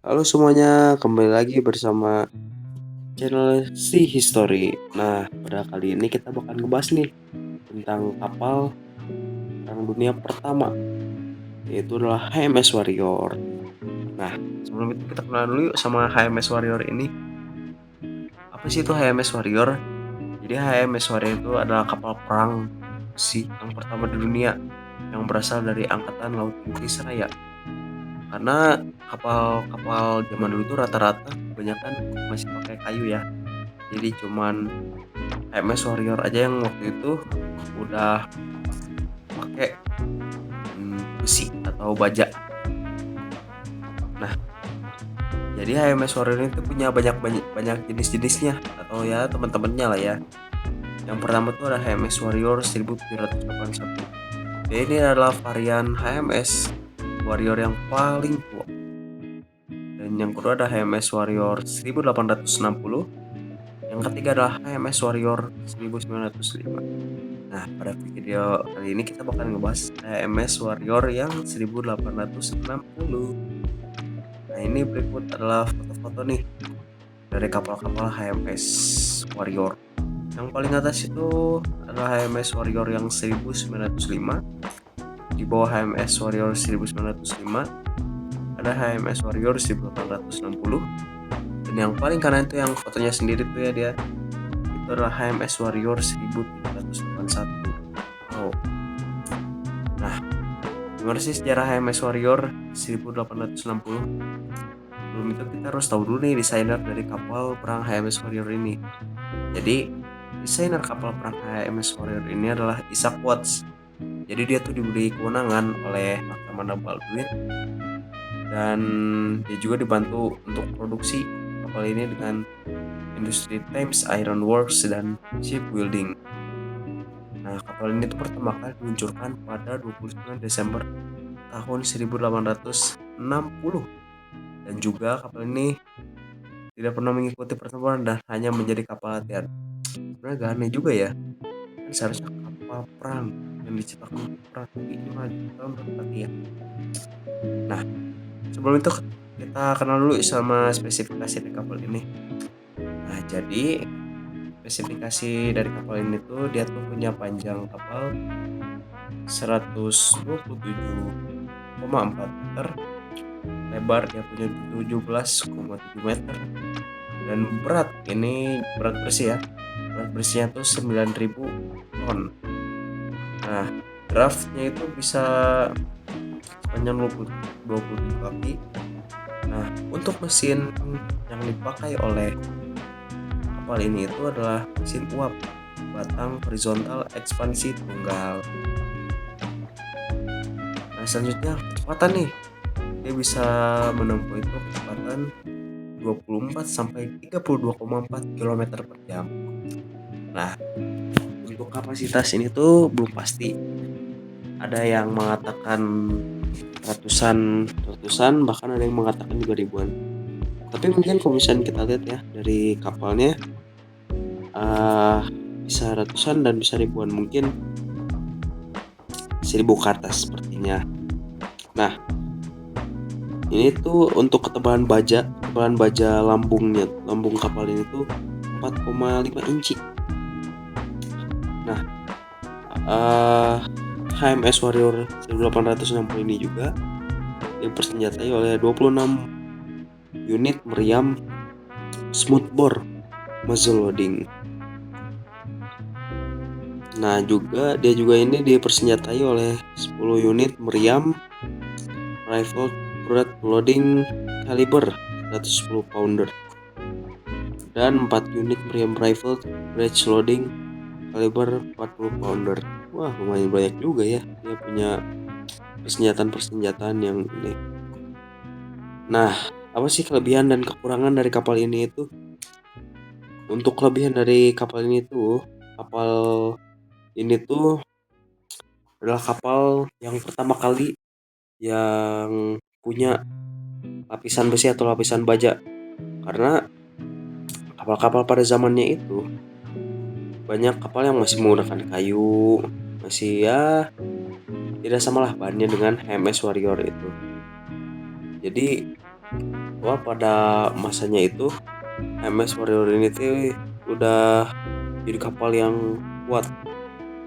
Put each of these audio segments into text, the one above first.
Halo semuanya, kembali lagi bersama channel Si History. Nah, pada kali ini kita bakal ngebahas nih tentang kapal Perang Dunia Pertama, yaitu adalah HMS Warrior. Nah, sebelum itu kita kenal dulu yuk sama HMS Warrior ini. Apa sih itu HMS Warrior? Jadi HMS Warrior itu adalah kapal perang besi yang pertama di dunia yang berasal dari Angkatan Laut Inggris Raya. Karena kapal-kapal zaman dulu itu rata-rata kebanyakan masih pakai kayu ya. Jadi cuman HMS Warrior aja yang waktu itu udah pakai besi atau baja. Nah, jadi HMS Warrior itu punya banyak jenis-jenisnya atau ya teman-temannya lah ya. Yang pertama tuh ada HMS Warrior 1781. Jadi ini adalah varian HMS Warrior yang paling tua. Dan yang kedua ada HMS Warrior 1860. Yang ketiga adalah HMS Warrior 1905. Nah, pada video kali ini kita bakal ngebahas HMS Warrior yang 1860. Nah, ini berikut adalah foto-foto nih dari kapal-kapal HMS Warrior. Yang paling atas itu adalah HMS Warrior yang 1905. Di bawah HMS Warrior 1905 ada HMS Warrior 1860. Dan yang paling kanan itu yang fotonya sendiri tuh ya dia. Itu adalah HMS Warrior 1381. Wow. Nah, gimana sih sejarah HMS Warrior 1860? Sebelum itu kita harus tahu dulu nih desainer dari kapal perang HMS Warrior ini. Jadi, desainer kapal perang HMS Warrior ini adalah Isaac Watts. Jadi dia tuh diberi kewenangan oleh Laksamana Baldwin dan dia juga dibantu untuk produksi kapal ini dengan industri Thames Iron Works dan shipbuilding. Nah, kapal ini tuh pertama kali diluncurkan pada 29 Desember tahun 1860. Dan juga kapal ini tidak pernah mengikuti pertempuran dan hanya menjadi kapal latihan. Sebenarnya agak aneh juga ya. Kan seharusnya kapal perang yang diciptakan untuk perang, tapi ini malah diciptakan untuk latihan. Nah, sebelum itu kita kenal dulu sama spesifikasi dari kapal ini. Nah, jadi spesifikasi dari kapal ini tuh dia tuh punya panjang kapal 127,4 meter, lebar dia punya 17,7 meter, dan berat bersih ya, berat bersihnya tuh 9.000 ton. Nah, draftnya itu bisa sepanjang 27 kaki. Nah, untuk mesin yang dipakai oleh kapal ini itu adalah mesin uap batang horizontal ekspansi tunggal. Nah, selanjutnya kecepatan nih, dia bisa menempuh itu kecepatan 24 sampai 32,4 km per jam. Nah, untuk kapasitas ini tuh belum pasti. Ada yang mengatakan ratusan, bahkan ada yang mengatakan juga ribuan. Tapi mungkin kalau misalnya kita lihat ya dari kapalnya bisa ratusan dan bisa ribuan, mungkin 1000 ke atas sepertinya. Nah, ini tuh untuk ketebalan baja lambung kapal ini tuh 4,5 inci. Nah, HMS Warrior 1860 ini juga dipersenjatai oleh 26 unit meriam smoothbore muzzle loading. Nah, dia juga ini dipersenjatai oleh 10 unit meriam rifle turret loading kaliber 110 pounder dan 4 unit meriam rifle breech loading kaliber 40 pounder. Wah, lumayan banyak juga ya. Dia punya persenjataan yang ini. Nah, apa sih kelebihan dan kekurangan dari kapal ini itu? Untuk kelebihan dari kapal ini tuh adalah kapal yang pertama kali yang punya lapisan besi atau lapisan baja. Karena kapal-kapal pada zamannya itu banyak kapal yang masih menggunakan kayu, masih ya tidak samalah bahannya dengan HMS Warrior itu. Jadi bahwa pada masanya itu HMS Warrior ini tuh udah jadi kapal yang kuat,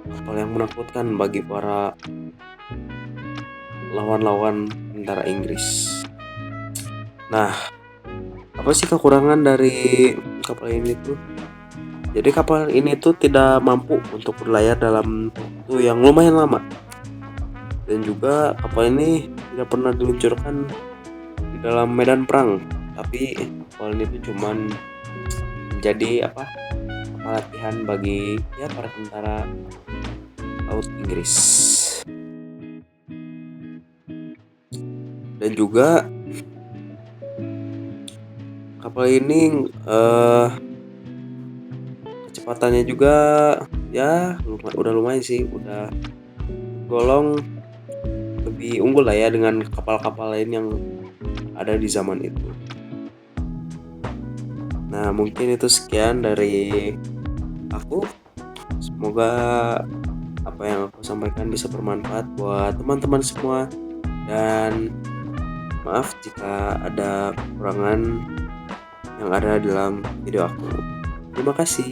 kapal yang menakutkan bagi para lawan-lawan tentara Inggris. Nah, apa sih kekurangan dari kapal ini tuh? Jadi kapal ini tuh tidak mampu untuk berlayar dalam waktu yang lumayan lama. Dan juga kapal ini tidak pernah diluncurkan di dalam medan perang. Tapi kapal ini tuh cuman menjadi kapal latihan bagi ya para tentara laut Inggris. Dan juga kapal ini kecepatannya juga ya udah lumayan sih, udah golong lebih unggul lah ya dengan kapal-kapal lain yang ada di zaman itu. Nah, mungkin itu sekian dari aku. Semoga apa yang aku sampaikan bisa bermanfaat buat teman-teman semua, dan maaf jika ada kekurangan yang ada dalam video aku. Terima kasih.